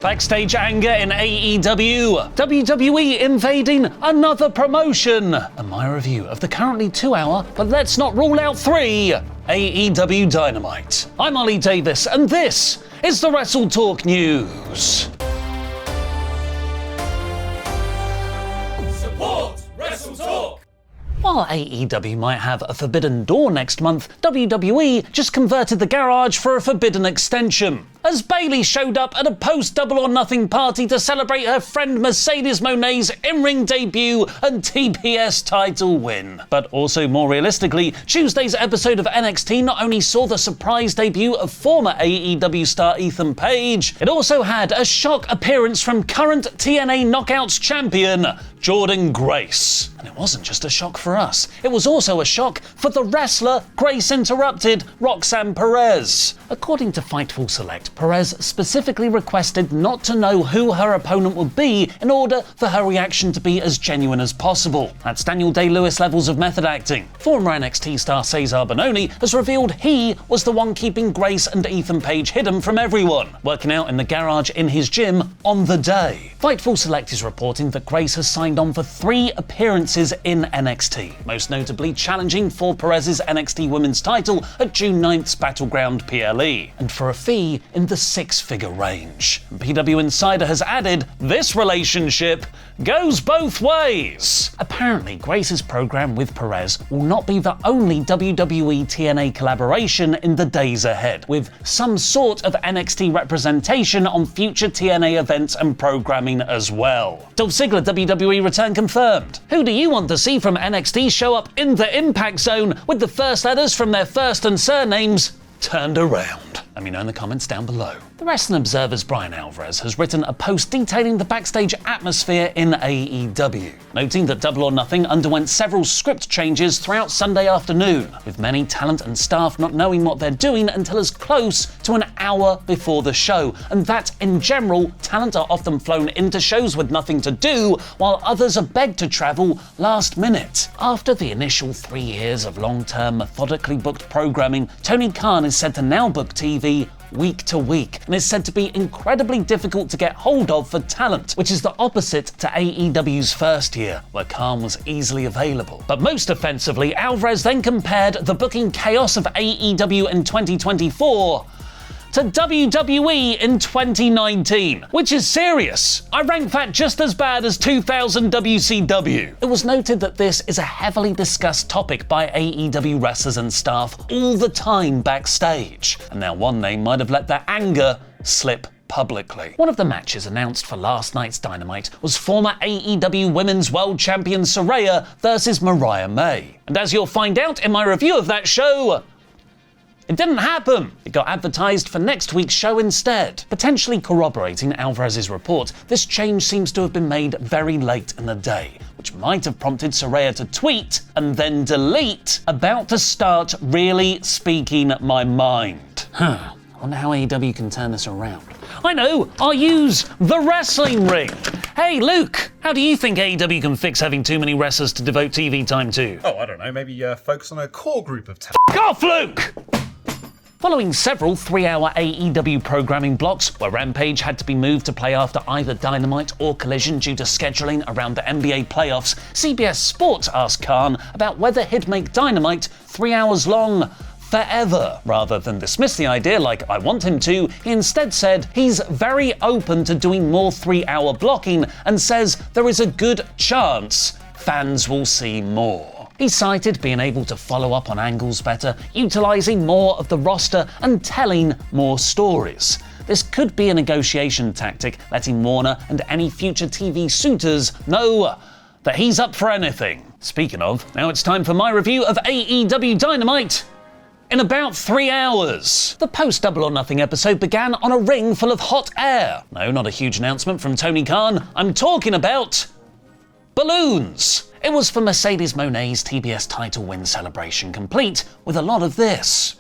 Backstage Anger in AEW, WWE Invading another promotion, and my review of the currently 2-hour, but let's not rule out 3, AEW Dynamite. I'm Ollie Davis, and this is the WrestleTalk News. Support WrestleTalk! While AEW might have a Forbidden Door next month, WWE just converted the garage for a Forbidden Extension, as Bayley showed up at a post-Double or Nothing party to celebrate her friend Mercedes Moné's in-ring debut and TBS title win. But also more realistically, Tuesday's episode of NXT not only saw the surprise debut of former AEW star Ethan Page, it also had a shock appearance from current TNA Knockouts champion Jordynne Grace. And it wasn't just a shock for us, it was also a shock for the wrestler Grace interrupted, Roxanne Perez. According to Fightful Select, Perez specifically requested not to know who her opponent would be in order for her reaction to be as genuine as possible. That's Daniel Day-Lewis levels of method acting. Former NXT star Cesar Bononi has revealed he was the one keeping Grace and Ethan Page hidden from everyone, working out in the garage in his gym on the day. Fightful Select is reporting that Grace has signed on for 3 appearances in NXT, most notably challenging for Perez's NXT Women's title at June 9th's Battleground PLE, and for a fee in the 6-figure range. PW Insider has added, this relationship goes both ways. Apparently, Grace's program with Perez will not be the only WWE TNA collaboration in the days ahead, with some sort of NXT representation on future TNA events and programming as well. Dolph Ziggler WWE return confirmed. Who do you want to see from NXT show up in the Impact Zone with the first letters from their first and surnames turned around? Let me know in the comments down below. The Wrestling Observer's Brian Alvarez has written a post detailing the backstage atmosphere in AEW, noting that Double or Nothing underwent several script changes throughout Sunday afternoon, with many talent and staff not knowing what they're doing until as close to an hour before the show, and that, in general, talent are often flown into shows with nothing to do, while others are begged to travel last minute. After the initial 3 years of long-term, methodically booked programming, Tony Khan is said to now book TV week to week, and is said to be incredibly difficult to get hold of for talent, which is the opposite to AEW's first year, where Khan was easily available. But most offensively, Alvarez then compared the booking chaos of AEW in 2024 to WWE in 2019, which is serious. I rank that just as bad as 2000 WCW. It was noted that this is a heavily discussed topic by AEW wrestlers and staff all the time backstage, and now one name might have let their anger slip publicly. One of the matches announced for last night's Dynamite was former AEW Women's World Champion Saraya versus Mariah May. And as you'll find out in my review of that show, it didn't happen. It got advertised for next week's show instead. Potentially corroborating Alvarez's report, this change seems to have been made very late in the day, which might have prompted Saraya to tweet and then delete, "About to start really speaking my mind." I wonder how AEW can turn this around. I know, I'll use the wrestling ring. Hey Luke, how do you think AEW can fix having too many wrestlers to devote TV time to? Oh, I don't know, maybe focus on a core group of talent. F*** off, Luke! Following several 3-hour AEW programming blocks, where Rampage had to be moved to play after either Dynamite or Collision due to scheduling around the NBA playoffs, CBS Sports asked Khan about whether he'd make Dynamite 3 hours long forever. Rather than dismiss the idea like I want him to, he instead said he's very open to doing more 3-hour blocking and says there is a good chance fans will see more. He cited being able to follow up on angles better, utilising more of the roster and telling more stories. This could be a negotiation tactic, letting Warner and any future TV suitors know that he's up for anything. Speaking of, now it's time for my review of AEW Dynamite in about 3 hours. The post-Double or Nothing episode began on a ring full of hot air. No, not a huge announcement from Tony Khan. I'm talking about balloons. It was for Mercedes Moné's TBS title win celebration, complete with a lot of this.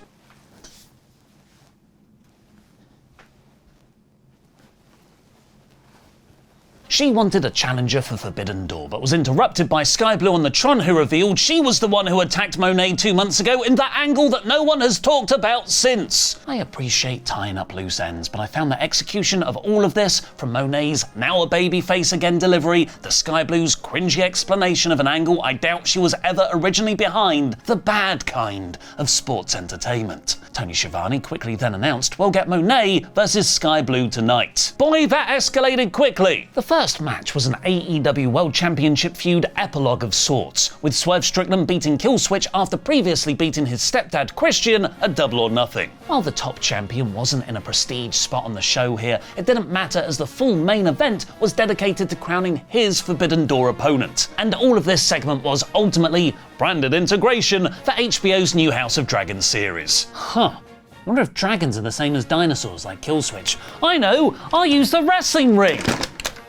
She wanted a challenger for Forbidden Door, but was interrupted by Sky Blue on the Tron, who revealed she was the one who attacked Monet 2 months ago in that angle that no one has talked about since. I appreciate tying up loose ends, but I found the execution of all of this, from Monet's now a babyface again delivery, the Sky Blue's cringy explanation of an angle I doubt she was ever originally behind, the bad kind of sports entertainment. Tony Schiavone quickly then announced, we'll get Monet versus Sky Blue tonight. Boy, that escalated quickly. The first match was an AEW World Championship feud epilogue of sorts, with Swerve Strickland beating Killswitch after previously beating his stepdad Christian at Double or Nothing. While the top champion wasn't in a prestige spot on the show here, it didn't matter as the full main event was dedicated to crowning his Forbidden Door opponent. And all of this segment was ultimately branded integration for HBO's new House of Dragons series. Huh. I wonder if dragons are the same as dinosaurs like Killswitch. I know, I'll use the wrestling ring.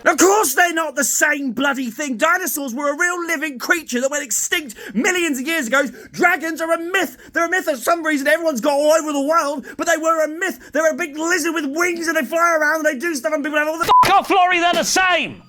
Of course they're not the same bloody thing. Dinosaurs were a real living creature that went extinct millions of years ago. Dragons are a myth. They're a myth for some reason everyone's got all over the world, but they were a myth. They're a big lizard with wings and they fly around and they do stuff and people have all the F*** off, Laurie, they're the same!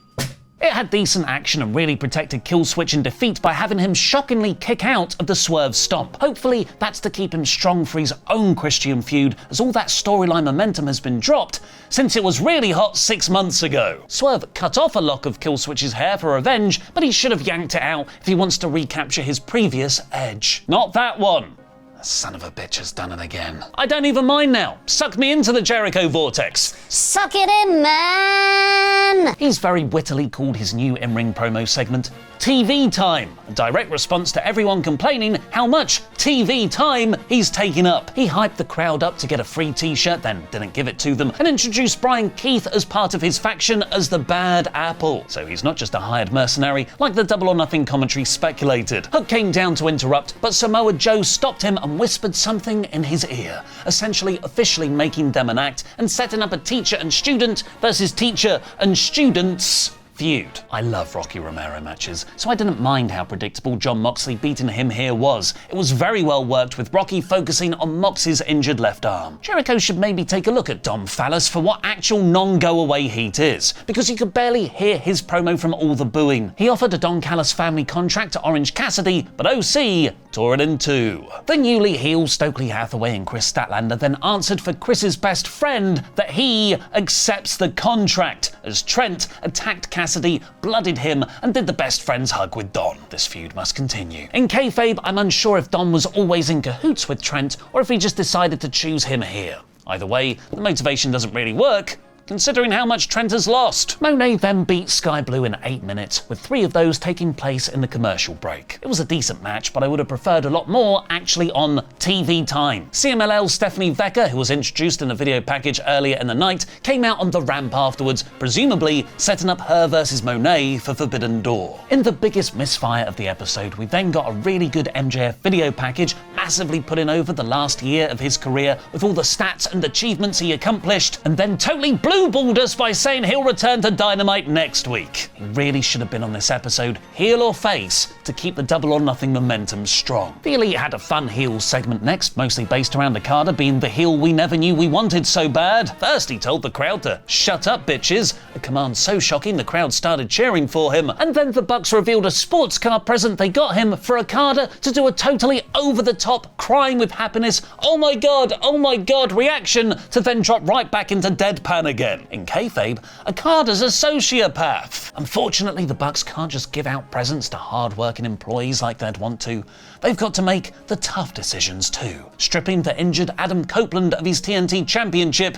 It had decent action and really protected Killswitch in defeat by having him shockingly kick out of the Swerve Stomp. Hopefully that's to keep him strong for his own Christian feud, as all that storyline momentum has been dropped since it was really hot 6 months ago. Swerve cut off a lock of Killswitch's hair for revenge, but he should have yanked it out if he wants to recapture his previous edge. Not that one. The son of a bitch has done it again. I don't even mind now. Suck me into the Jericho vortex. Suck it in, man! He's very wittily called his new in-ring promo segment TV Time, a direct response to everyone complaining how much TV time he's taking up. He hyped the crowd up to get a free t-shirt, then didn't give it to them, and introduced Brian Keith as part of his faction as the Bad Apple. So he's not just a hired mercenary like the Double or Nothing commentary speculated. Hook came down to interrupt, but Samoa Joe stopped him and whispered something in his ear, essentially officially making them an act and setting up a teacher and student versus teacher and students feud. I love Rocky Romero matches, so I didn't mind how predictable Jon Moxley beating him here was. It was very well worked, with Rocky focusing on Mox's injured left arm. Jericho should maybe take a look at Dom Phallus for what actual non-go-away heat is, because you could barely hear his promo from all the booing. He offered a Don Callis family contract to Orange Cassidy, but OC tore it in two. The newly heel Stokely Hathaway and Chris Statlander then answered for Chris's best friend that he accepts the contract, as Trent attacked Cassidy, bloodied him, and did the best friends hug with Don. This feud must continue. In kayfabe, I'm unsure if Don was always in cahoots with Trent, or if he just decided to choose him here. Either way, the motivation doesn't really work, considering how much Trent has lost. Monet then beat Sky Blue in 8 minutes, with 3 of those taking place in the commercial break. It was a decent match, but I would have preferred a lot more actually on TV time. CMLL's Stephanie Vecker, who was introduced in a video package earlier in the night, came out on the ramp afterwards, presumably setting up her versus Monet for Forbidden Door. In the biggest misfire of the episode, we then got a really good MJF video package, massively putting over the last year of his career with all the stats and achievements he accomplished, and then totally blueballed us by saying he'll return to Dynamite next week. He really should have been on this episode, heel or face, to keep the Double or Nothing momentum strong. The Elite had a fun heel segment next, mostly based around Okada being the heel we never knew we wanted so bad. First he told the crowd to shut up, bitches, a command so shocking the crowd started cheering for him, and then the Bucks revealed a sports car present they got him for Okada to do a totally over-the-top crying with happiness oh my god reaction, to then drop right back into deadpan again. In kayfabe, Okada's a sociopath. Unfortunately, the Bucks can't just give out presents to hard-working employees like they'd want to. They've got to make the tough decisions too, stripping the injured Adam Copeland of his TNT Championship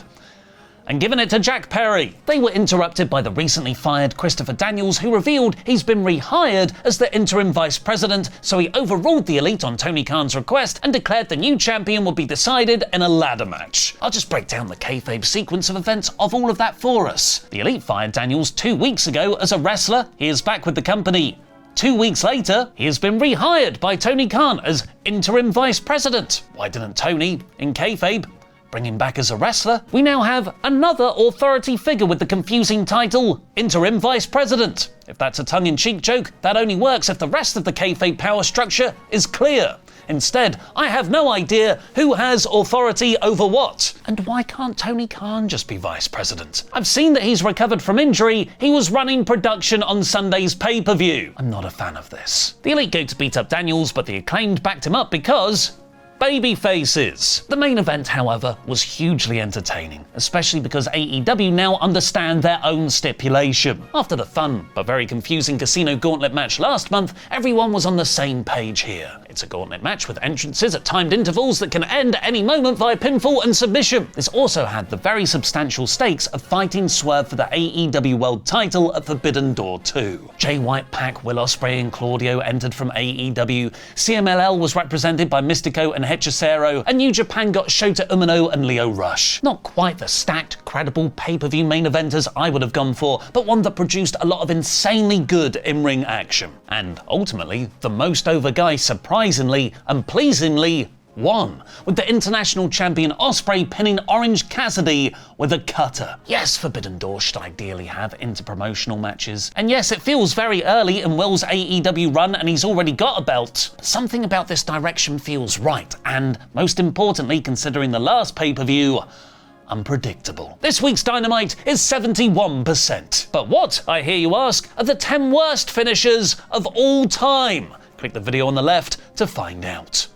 and giving it to Jack Perry. They were interrupted by the recently fired Christopher Daniels, who revealed he's been rehired as the interim vice president, so he overruled the Elite on Tony Khan's request and declared the new champion would be decided in a ladder match. I'll just break down the kayfabe sequence of events of all of that for us. The Elite fired Daniels 2 weeks ago as a wrestler. He is back with the company. 2 weeks later, he has been rehired by Tony Khan as interim vice president. Why didn't Tony, in kayfabe, bring him back as a wrestler? We now have another authority figure with the confusing title, Interim Vice President. If that's a tongue-in-cheek joke, that only works if the rest of the kayfabe power structure is clear. Instead, I have no idea who has authority over what. And why can't Tony Khan just be vice president? I've seen that he's recovered from injury. He was running production on Sunday's pay-per-view. I'm not a fan of this. The Elite go to beat up Daniels, but the Acclaimed backed him up because baby faces. The main event, however, was hugely entertaining, especially because AEW now understand their own stipulation. After the fun but very confusing Casino Gauntlet match last month, everyone was on the same page here. It's a gauntlet match with entrances at timed intervals that can end at any moment via pinfall and submission. This also had the very substantial stakes of fighting Swerve for the AEW World title at Forbidden Door 2. Jay White, Pac, Will Ospreay and Claudio entered from AEW, CMLL was represented by Mystico and Hechicero, and New Japan got Shota Umino and Lio Rush. Not quite the stacked, credible pay-per-view main eventers I would have gone for, but one that produced a lot of insanely good in-ring action. And ultimately, the most over guy surprisingly and pleasingly won, with the international champion Ospreay pinning Orange Cassidy with a cutter. Yes, Forbidden Door should ideally have interpromotional matches. And yes, it feels very early in Will's AEW run and he's already got a belt. But something about this direction feels right, and most importantly, considering the last pay-per-view, unpredictable. This week's Dynamite is 71%. But what, I hear you ask, are the 10 worst finishers of all time? Click the video on the left to find out.